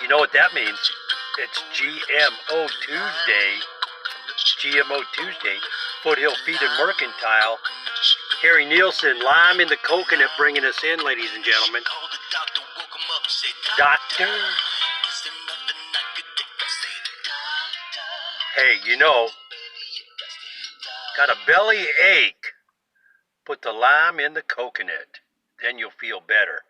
You know what that means? It's GMO Tuesday. GMO Tuesday. Foothill Feed and Mercantile. Harry Nielsen, lime in the coconut, bringing us in, ladies and gentlemen. Doctor. Hey, you know, got a belly ache? Put the lime in the coconut. Then you'll feel better.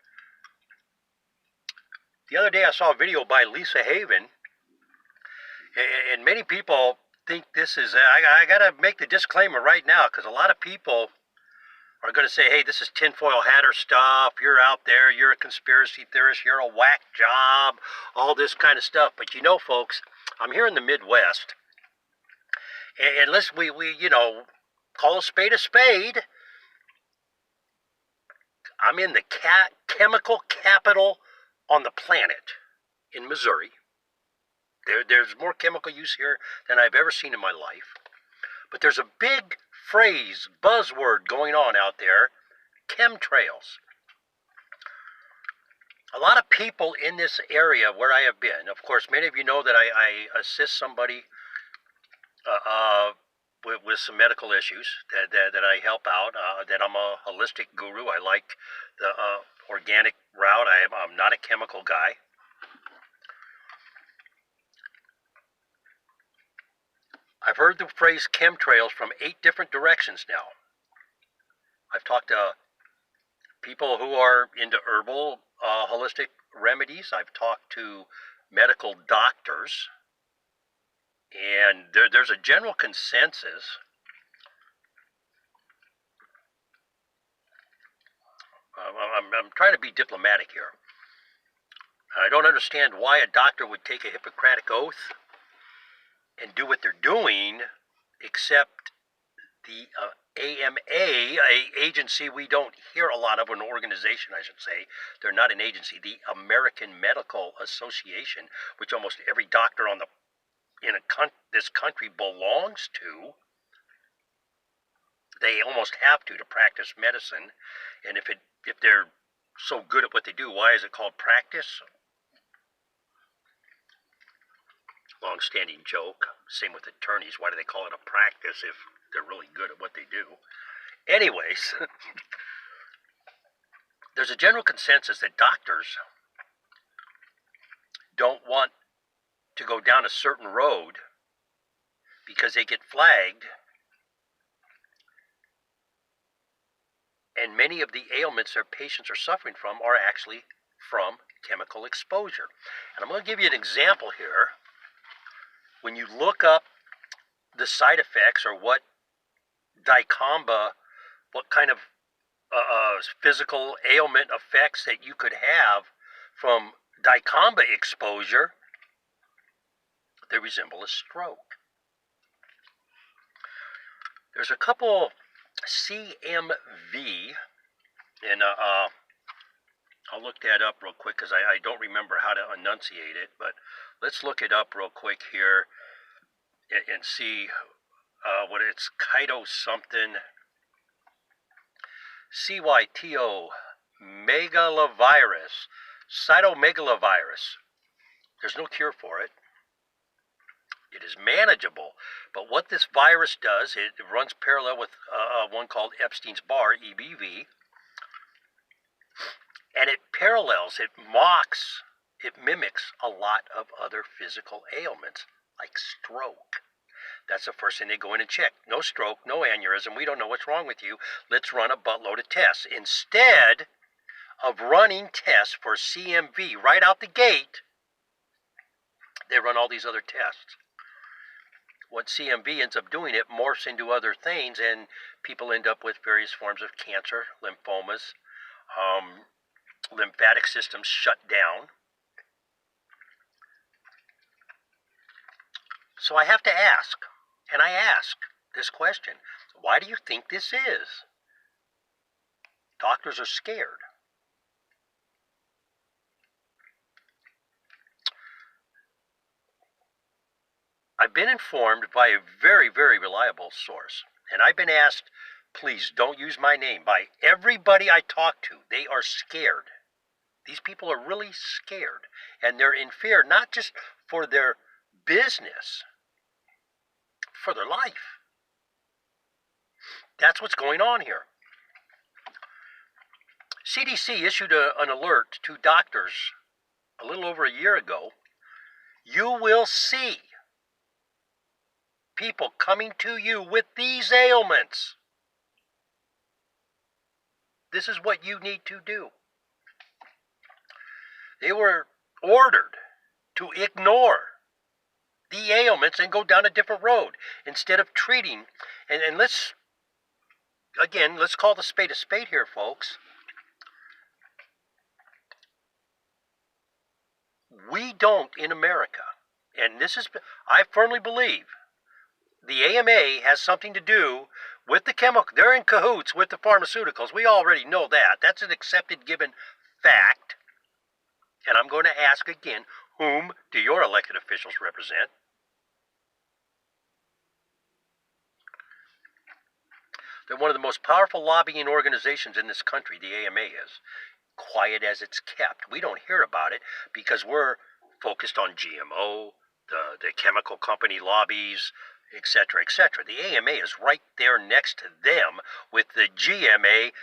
The other day I saw a video by Lisa Haven, and many people think this is, I got to make the disclaimer right now, because a lot of people are going to say, hey, this is tinfoil hatter stuff, you're out there, you're a conspiracy theorist, you're a whack job, all this kind of stuff. But you know, folks, I'm here in the Midwest, and unless we you know, call a spade a spade, I'm in the chemical capital on the planet, in Missouri. There's more chemical use here than I've ever seen in my life. But there's a big phrase, buzzword going on out there, chemtrails. A lot of people in this area where I have been, of course, many of you know that I assist somebody with some medical issues, that I help out, that I'm a holistic guru. I like the organic route. I'm not a chemical guy. I've heard the phrase chemtrails from 8 different directions now. I've talked to people who are into herbal, holistic remedies. I've talked to medical doctors. And there's a general consensus. I'm trying to be diplomatic here. I don't understand why a doctor would take a Hippocratic oath and do what they're doing, except the AMA, a agency we don't hear a lot of, an organization, I should say. They're not an agency. The American Medical Association, which almost every doctor on this country belongs to. They almost have to practice medicine. And if they're so good at what they do, why is it called practice? Long-standing joke. Same with attorneys. Why do they call it a practice if they're really good at what they do? Anyways, there's a general consensus that doctors don't want to go down a certain road because they get flagged, and many of the ailments their patients are suffering from are actually from chemical exposure. And I'm going to give you an example here. When you look up the side effects, or what dicamba, what kind of physical ailment effects that you could have from dicamba exposure, they resemble a stroke. There's a couple CMV, and I'll look that up real quick because I don't remember how to enunciate it, but let's look it up real quick here and see what it's Cyto something. CYTO megalovirus, cytomegalovirus. There's no cure for it. It is manageable, but what this virus does, it runs parallel with one called Epstein's Barr, EBV, and it parallels, it mocks, it mimics a lot of other physical ailments, like stroke. That's the first thing they go in and check. No stroke, no aneurysm, we don't know what's wrong with you. Let's run a buttload of tests. Instead of running tests for CMV right out the gate, they run all these other tests. What CMV ends up doing, it morphs into other things, and people end up with various forms of cancer, lymphomas, lymphatic systems shut down. So I have to ask, and I ask this question, why do you think this is? Doctors are scared. I've been informed by a very, very reliable source, and I've been asked please don't use my name. By everybody I talk to, they are scared. These people are really scared. And they're in fear, not just for their business, for their life. That's what's going on here. CDC issued an alert to doctors a little over a year ago. You will see people coming to you with these ailments. This is what you need to do. They were ordered to ignore the ailments and go down a different road instead of treating. And let's call the spade a spade here, folks. We don't in America, and I firmly believe, the AMA has something to do with the chemical. They're in cahoots with the pharmaceuticals. We already know that. That's an accepted given fact. And I'm going to ask again, whom do your elected officials represent? They're one of the most powerful lobbying organizations in this country, the AMA is. Quiet as it's kept. We don't hear about it because we're focused on GMO, the chemical company lobbies, etc., etc. The AMA is right there next to them with the GMA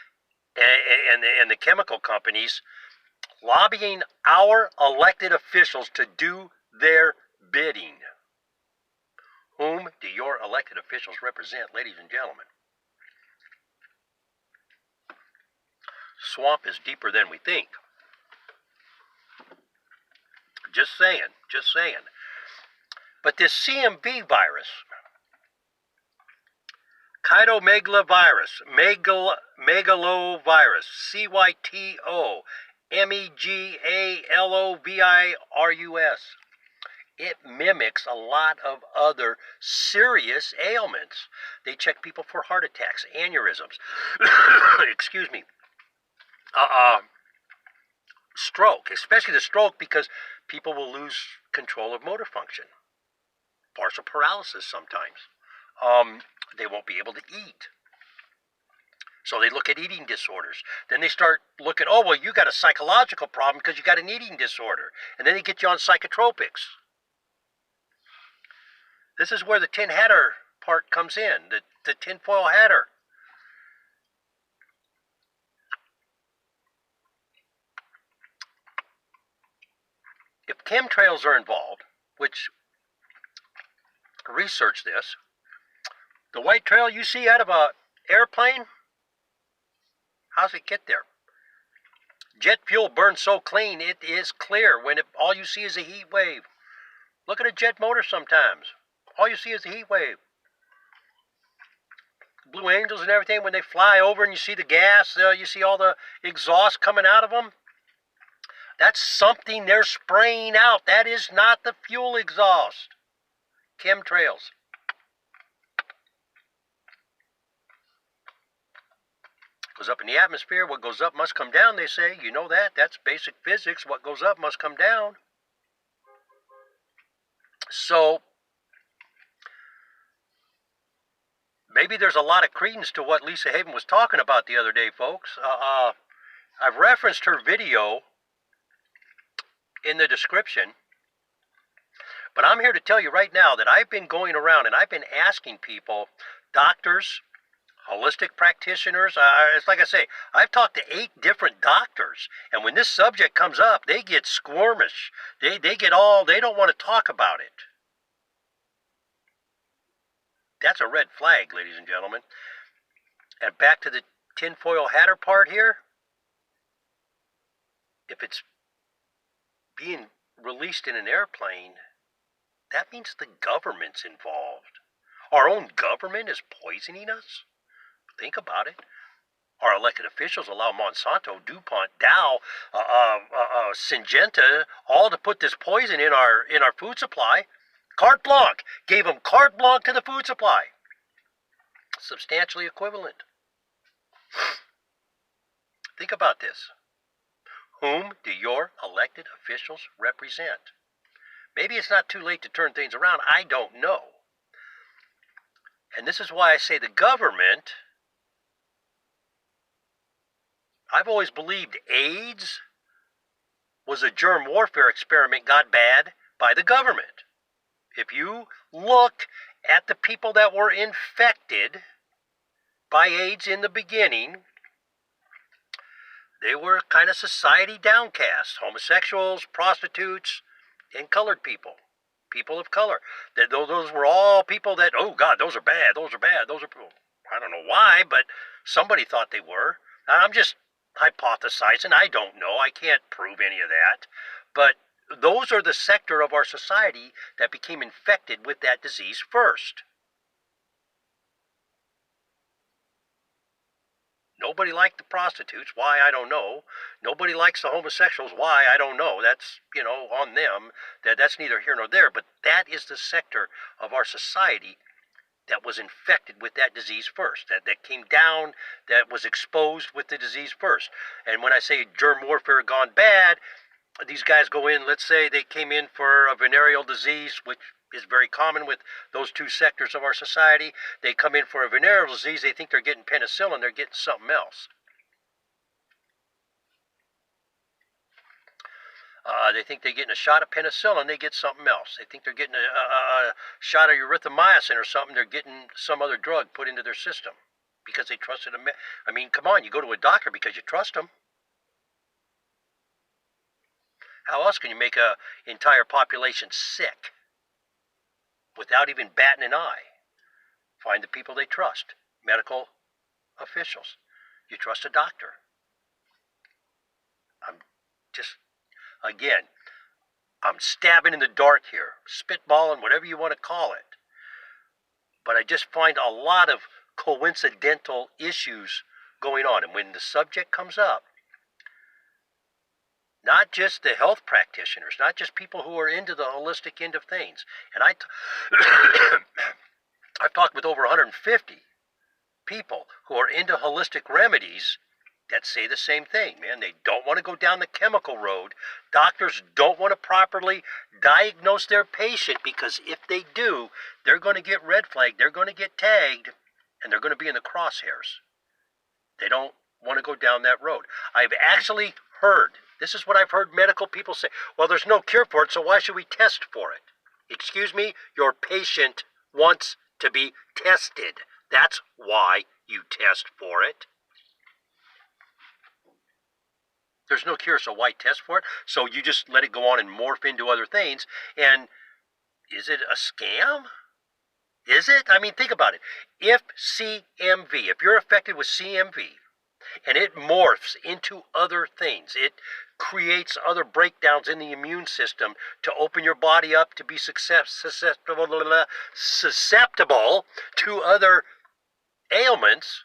and the chemical companies lobbying our elected officials to do their bidding. Whom do your elected officials represent, ladies and gentlemen? Swamp is deeper than we think. Just saying. But this CMV virus, cytomegalovirus, megalovirus, CYTOMEGALOVIRUS, it mimics a lot of other serious ailments. They check people for heart attacks, aneurysms, excuse me, stroke, especially the stroke, because people will lose control of motor function, partial paralysis sometimes. They won't be able to eat. So they look at eating disorders. Then they start looking, oh, well, you got a psychological problem because you got an eating disorder. And then they get you on psychotropics. This is where the tin hatter part comes in, the tinfoil hatter. If chemtrails are involved, which research this, the white trail you see out of an airplane, how's it get there? Jet fuel burns so clean, it is clear when all you see is a heat wave. Look at a jet motor sometimes. All you see is a heat wave. Blue Angels and everything, when they fly over and you see the gas, you see all the exhaust coming out of them. That's something they're spraying out. That is not the fuel exhaust. Chemtrails. Goes up in the atmosphere. What goes up must come down, they say. You know that. That's basic physics. What goes up must come down. So, maybe there's a lot of credence to what Lisa Haven was talking about the other day, folks. I've referenced her video in the description. But I'm here to tell you right now that I've been going around and I've been asking people, doctors, holistic practitioners. It's like I say, I've talked to 8 different doctors. And when this subject comes up, they get squirmish. They don't want to talk about it. That's a red flag, ladies and gentlemen. And back to the tinfoil hatter part here. If it's being released in an airplane, that means the government's involved. Our own government is poisoning us? Think about it. Our elected officials allow Monsanto, DuPont, Dow, Syngenta, all to put this poison in our food supply. Carte blanche. Gave them carte blanche to the food supply. Substantially equivalent. Think about this. Whom do your elected officials represent? Maybe it's not too late to turn things around. I don't know. And this is why I say the government I've always believed AIDS was a germ warfare experiment got bad by the government. If you look at the people that were infected by AIDS in the beginning, they were kind of society downcast. Homosexuals, prostitutes, and colored people. People of color. Those were all people that, oh God, those are bad, those are bad, those are, I don't know why, but somebody thought they were. I'm just hypothesizing. I don't know. I can't prove any of that. But those are the sector of our society that became infected with that disease first. Nobody liked the prostitutes. Why? I don't know. Nobody likes the homosexuals. Why? I don't know. That's, on them. That's neither here nor there. But that is the sector of our society that was infected with that disease first, that came down, that was exposed with the disease first. And when I say germ warfare gone bad, these guys go in, let's say they came in for a venereal disease, which is very common with those two sectors of our society. They come in for a venereal disease, they think they're getting penicillin, they're getting something else. They think they're getting a shot of penicillin, they get something else. They think they're getting a shot of erythromycin or something, they're getting some other drug put into their system because they trusted them. I mean, come on, you go to a doctor because you trust them. How else can you make an entire population sick without even batting an eye? Find the people they trust, medical officials. You trust a doctor. I'm stabbing in the dark here, spitballing, whatever you want to call it. But I just find a lot of coincidental issues going on. And when the subject comes up, not just the health practitioners, not just people who are into the holistic end of things. And I've talked with over 150 people who are into holistic remedies that say the same thing, man. They don't want to go down the chemical road. Doctors don't want to properly diagnose their patient because if they do, they're going to get red flagged, they're going to get tagged, and they're going to be in the crosshairs. They don't want to go down that road. I've actually heard, this is what I've heard medical people say, well, there's no cure for it, so why should we test for it? Excuse me, your patient wants to be tested. That's why you test for it. There's no cure, so why test for it? So you just let it go on and morph into other things. And is it a scam? Is it? I mean, think about it. If CMV, if you're affected with CMV, and it morphs into other things, it creates other breakdowns in the immune system to open your body up to be susceptible to other ailments,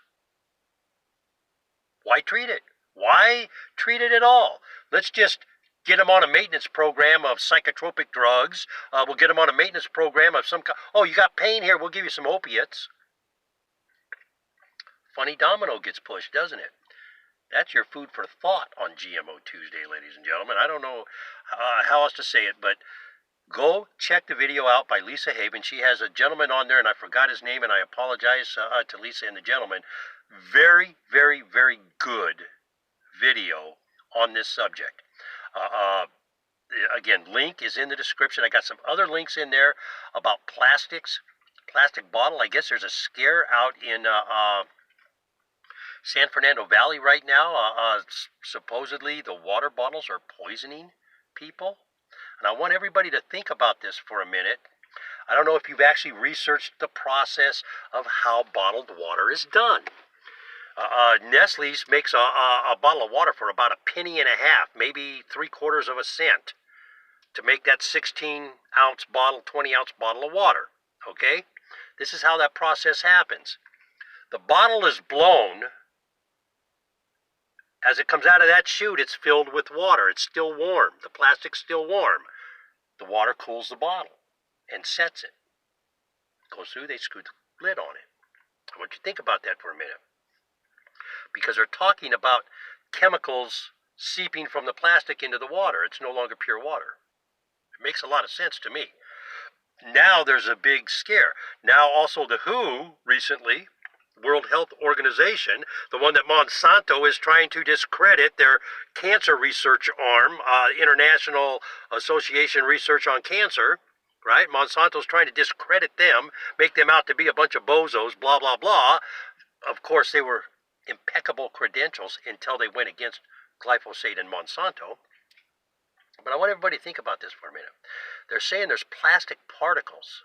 why treat it? Why treat it at all? Let's just get them on a maintenance program of psychotropic drugs. We'll get them on a maintenance program of some kind. Oh, you got pain here, we'll give you some opiates. Funny domino gets pushed, doesn't it? That's your food for thought on GMO Tuesday, ladies and gentlemen. I don't know how else to say it, but go check the video out by Lisa Haven. She has a gentleman on there, and I forgot his name, and I apologize to Lisa and the gentleman. Very, very, very good video on this subject. Again, link is in the description. I got some other links in there about plastics, plastic bottle. I guess there's a scare out in San Fernando Valley right now. Supposedly the water bottles are poisoning people. And I want everybody to think about this for a minute. I don't know if you've actually researched the process of how bottled water is done. Nestle's makes a bottle of water for about $0.015, maybe 3/4 cent, to make that 16-ounce bottle, 20-ounce bottle of water. Okay? This is how that process happens. The bottle is blown. As it comes out of that chute, it's filled with water. It's still warm. The plastic's still warm. The water cools the bottle and sets it. Goes through, they screw the lid on it. I want you to think about that for a minute. Because they're talking about chemicals seeping from the plastic into the water. It's no longer pure water. It makes a lot of sense to me. Now there's a big scare. Now also the WHO recently World Health Organization, the one that Monsanto is trying to discredit, their cancer research arm, International Association Research on Cancer, right? Monsanto's trying to discredit them, make them out to be a bunch of bozos, blah, blah, blah. Of course, they were impeccable credentials until they went against glyphosate and Monsanto. But I want everybody to think about this for a minute. They're saying there's plastic particles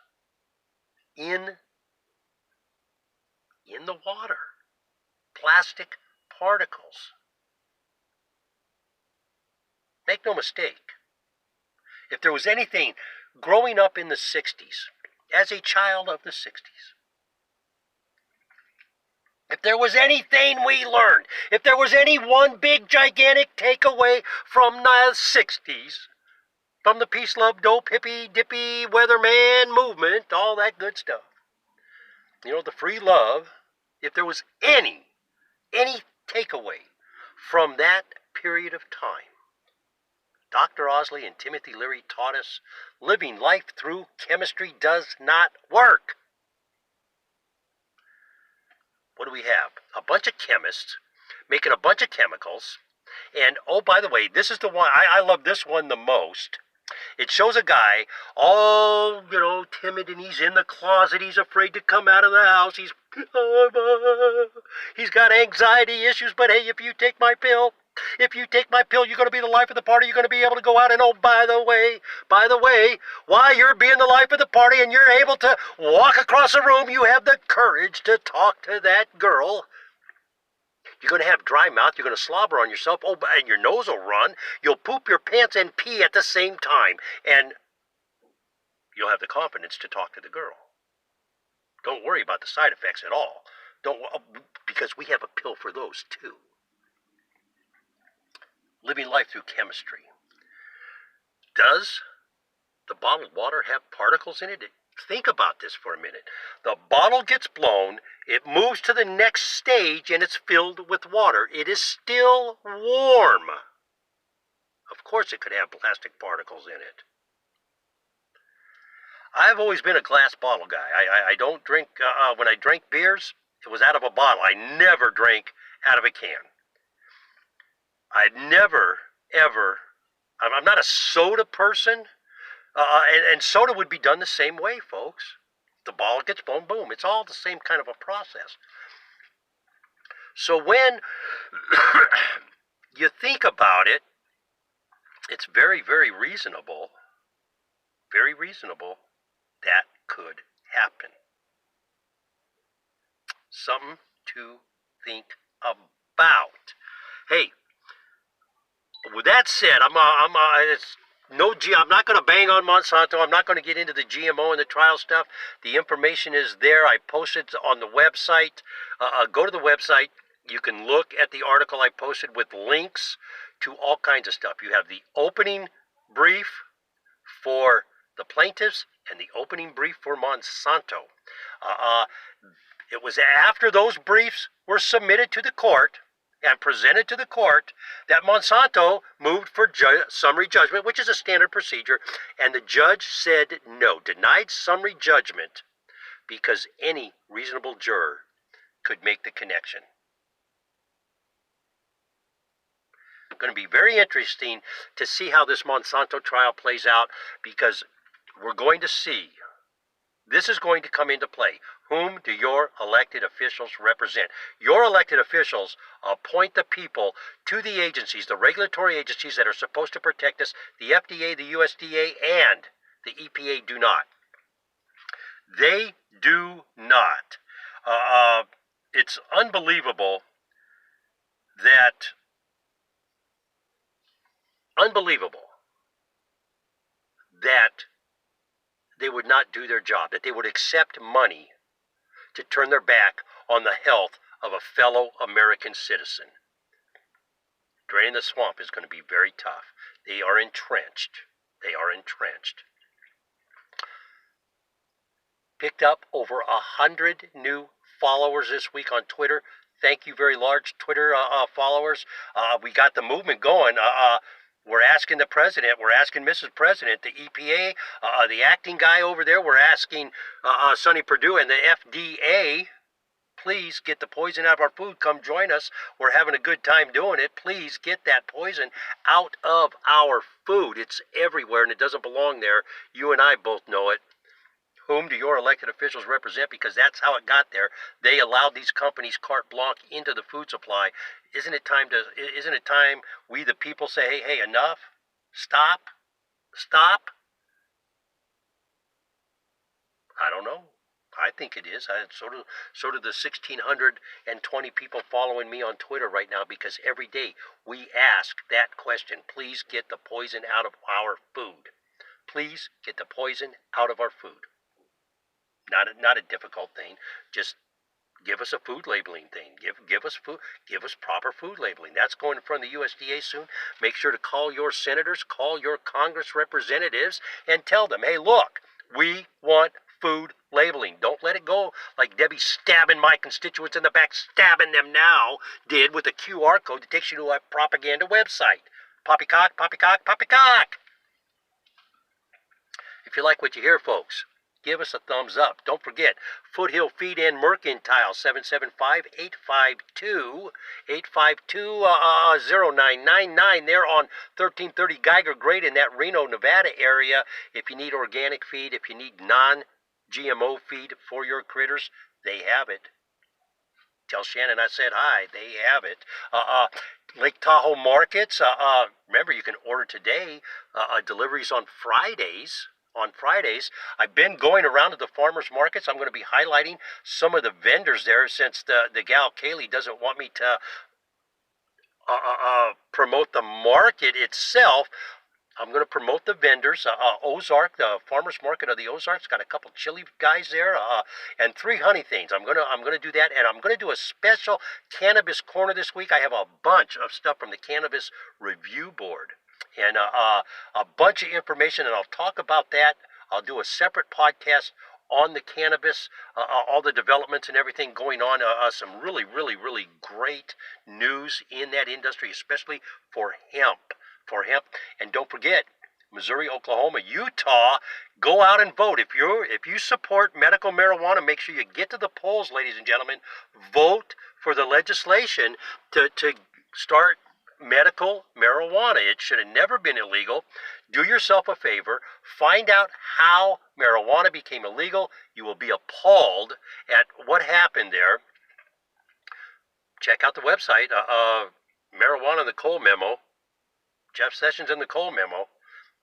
in the water. Plastic particles. Make no mistake. If there was anything growing up in the 60s, as a child of the 60s, if there was anything we learned, if there was any one big gigantic takeaway from the 60s, from the peace, love, dope, hippie, dippy, weatherman movement, all that good stuff, you know, the free love, if there was any takeaway from that period of time, Dr. Osley and Timothy Leary taught us living life through chemistry does not work. What do we have? A bunch of chemists making a bunch of chemicals. And, oh, by the way, this is the one, I love this one the most. It shows a guy all, you know, timid, and he's in the closet. He's afraid to come out of the house. He's got anxiety issues, but hey, if you take my pill, you're going to be the life of the party. You're going to be able to go out and, oh, by the way, while you're being the life of the party and you're able to walk across a room, you have the courage to talk to that girl. You're going to have dry mouth. You're going to slobber on yourself. Oh, and your nose will run. You'll poop your pants and pee at the same time. And you'll have the confidence to talk to the girl. Don't worry about the side effects at all. Because we have a pill for those too. Living life through chemistry. Does the bottled water have particles in it? Think about this for a minute. The bottle gets blown, it moves to the next stage, and it's filled with water. It is still warm. Of course it could have plastic particles in it. I've always been a glass bottle guy. I don't drink, when I drank beers, it was out of a bottle. I never drank out of a can. I'd never, ever, I'm not a soda person, and soda would be done the same way, folks. The bottle gets blown, boom. It's all the same kind of a process. So when you think about it, it's very, very reasonable that could happen. Something to think about. Hey, with that said, I'm not going to bang on Monsanto. I'm not going to get into the GMO and the trial stuff. The information is there. I posted on the website. Go to the website. You can look at the article I posted with links to all kinds of stuff. You have the opening brief for the plaintiffs and the opening brief for Monsanto. It was after those briefs were submitted to the court and presented to the court that Monsanto moved for summary judgment, which is a standard procedure, and the judge said no, denied summary judgment because any reasonable juror could make the connection. Going to be very interesting to see how this Monsanto trial plays out, because we're going to see, this is going to come into play. Whom do your elected officials represent? Your elected officials appoint the people to the agencies, the regulatory agencies that are supposed to protect us. The FDA, the USDA, and the EPA do not. They do not. It's unbelievable that they would not do their job, that they would accept money to turn their back on the health of a fellow American citizen. Draining the swamp is going to be very tough. They are entrenched. Picked up over 100 new followers this week on Twitter. Thank you, very large Twitter followers. We got the movement going. We're asking the president, we're asking Mrs. President, the EPA, the acting guy over there, we're asking Sonny Perdue and the FDA, Please get the poison out of our food. Come join us. We're having a good time doing it. Please get that poison out of our food. It's everywhere and it doesn't belong there. You and I both know it. Whom do your elected officials represent? Because that's how it got there. They allowed these companies carte blanche into the food supply. Isn't it time we the people say, hey, enough? Stop? I don't know. I think it is. So do the 1,620 people following me on Twitter right now, because every day we ask that question. Please get the poison out of our food. Please get the poison out of our food. Not a difficult thing. Just give us a food labeling thing. Give us food. Give us proper food labeling. That's going in front of the USDA soon. Make sure to call your senators, call your Congress representatives, and tell them, hey, look, we want food labeling. Don't let it go like Debbie stabbing my constituents in the back, stabbing them now, did with a QR code that takes you to a propaganda website. Poppycock, poppycock, poppycock. If you like what you hear, folks, give us a thumbs up. Don't forget, Foothill Feed and Mercantile, 775-852-0999. They're on 1330 Geiger Grade in that Reno, Nevada area. If you need organic feed, if you need non-GMO feed for your critters, they have it. Tell Shannon I said hi. They have it. Lake Tahoe Markets. Remember, you can order today. Deliveries on Fridays. I've been going around to the farmers markets. I'm going to be highlighting some of the vendors there, since the gal Kaylee doesn't want me to promote the market itself. I'm going to promote the vendors. Ozark, the farmers market of the Ozarks, got a couple chili guys there, and 3 honey things. I'm going to do that, and I'm going to do a special cannabis corner this week. I have a bunch of stuff from the Cannabis Review Board, and a bunch of information, and I'll talk about that. I'll do a separate podcast on the cannabis, all the developments and everything going on. Some really, really, really great news in that industry, especially for hemp. And don't forget, Missouri, Oklahoma, Utah, go out and vote. If you support medical marijuana, make sure you get to the polls, ladies and gentlemen. Vote for the legislation to start medical marijuana. It should have never been illegal. Do yourself a favor. Find out how marijuana became illegal. You will be appalled at what happened there. Check out the website, Marijuana and the Cole Memo. Jeff Sessions and the Cole Memo.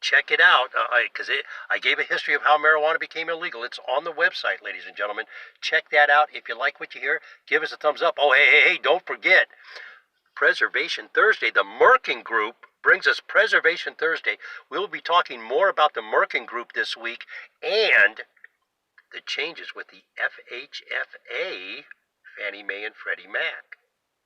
Check it out, because I gave a history of how marijuana became illegal. It's on the website, ladies and gentlemen. Check that out. If you like what you hear, give us a thumbs up. Oh, hey, don't forget, Preservation Thursday. The Merkin Group brings us Preservation Thursday. We'll be talking more about the Merkin Group this week and the changes with the FHFA, Fannie Mae and Freddie Mac.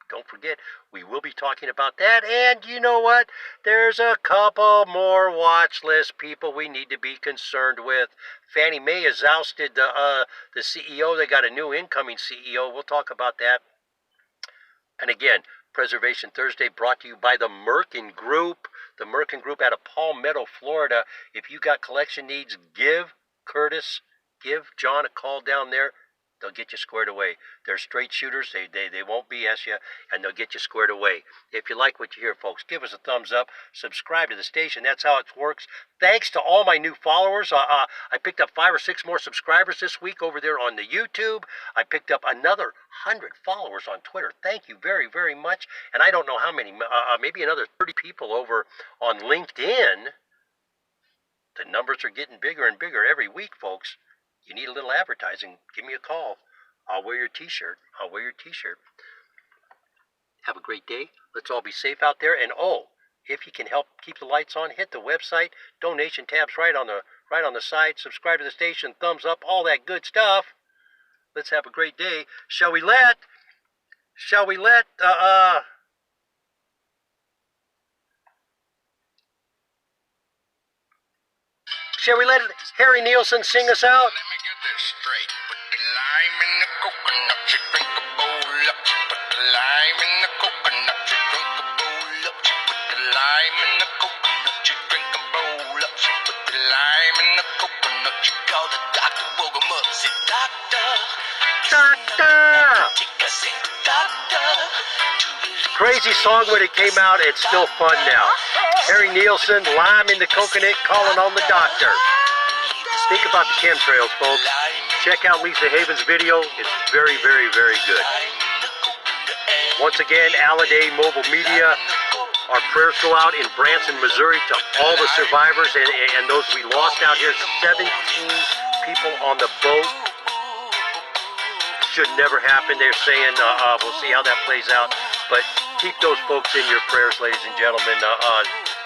Don't forget, we will be talking about that. And you know what? There's a couple more watch list people we need to be concerned with. Fannie Mae has ousted the CEO. They got a new incoming CEO. We'll talk about that. And again, Preservation Thursday brought to you by the Merkin Group. The Merkin Group out of Palmetto, Florida. If you got collection needs, give John a call down there. They'll get you squared away. They're straight shooters. They won't BS you, and they'll get you squared away. If you like what you hear, folks, give us a thumbs up. Subscribe to the station. That's how it works. Thanks to all my new followers. I picked up 5 or 6 more subscribers this week over there on the YouTube. I picked up another 100 followers on Twitter. Thank you very, very much. And I don't know how many, maybe another 30 people over on LinkedIn. The numbers are getting bigger and bigger every week, folks. You need a little advertising, give me a call. I'll wear your t-shirt. Have a great day. Let's all be safe out there. And if you can help keep the lights on, hit the website. Donation tabs right on the side. Subscribe to the station. Thumbs up. All that good stuff. Let's have a great day. Shall we let Harry Nielsen sing us out? Let me get this straight. Put the lime in the coconut, you drink a bowl up. Put the lime in the coconut, you drink a bowl up. You put the lime in the coconut, you drink a bowl up. You put the lime in the coconut, you call the doctor, woke him up, say, doctor. crazy song when it came out. It's still fun now. Harry Nielsen, lime in the coconut, calling on the doctor. Think about the chemtrails, folks. Check out Lisa Haven's video. It's very, very, very good. Once again, Aladay Mobile Media. Our prayers go out in Branson, Missouri to all the survivors and those we lost out here. 17 people on the boat. Should never happen. They're saying, we'll see how that plays out. But keep those folks in your prayers, ladies and gentlemen.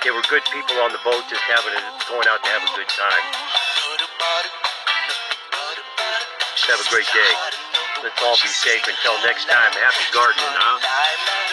They were good people on the boat, just going out to have a good time. Have a great day. Let's all be safe until next time. Happy gardening, huh?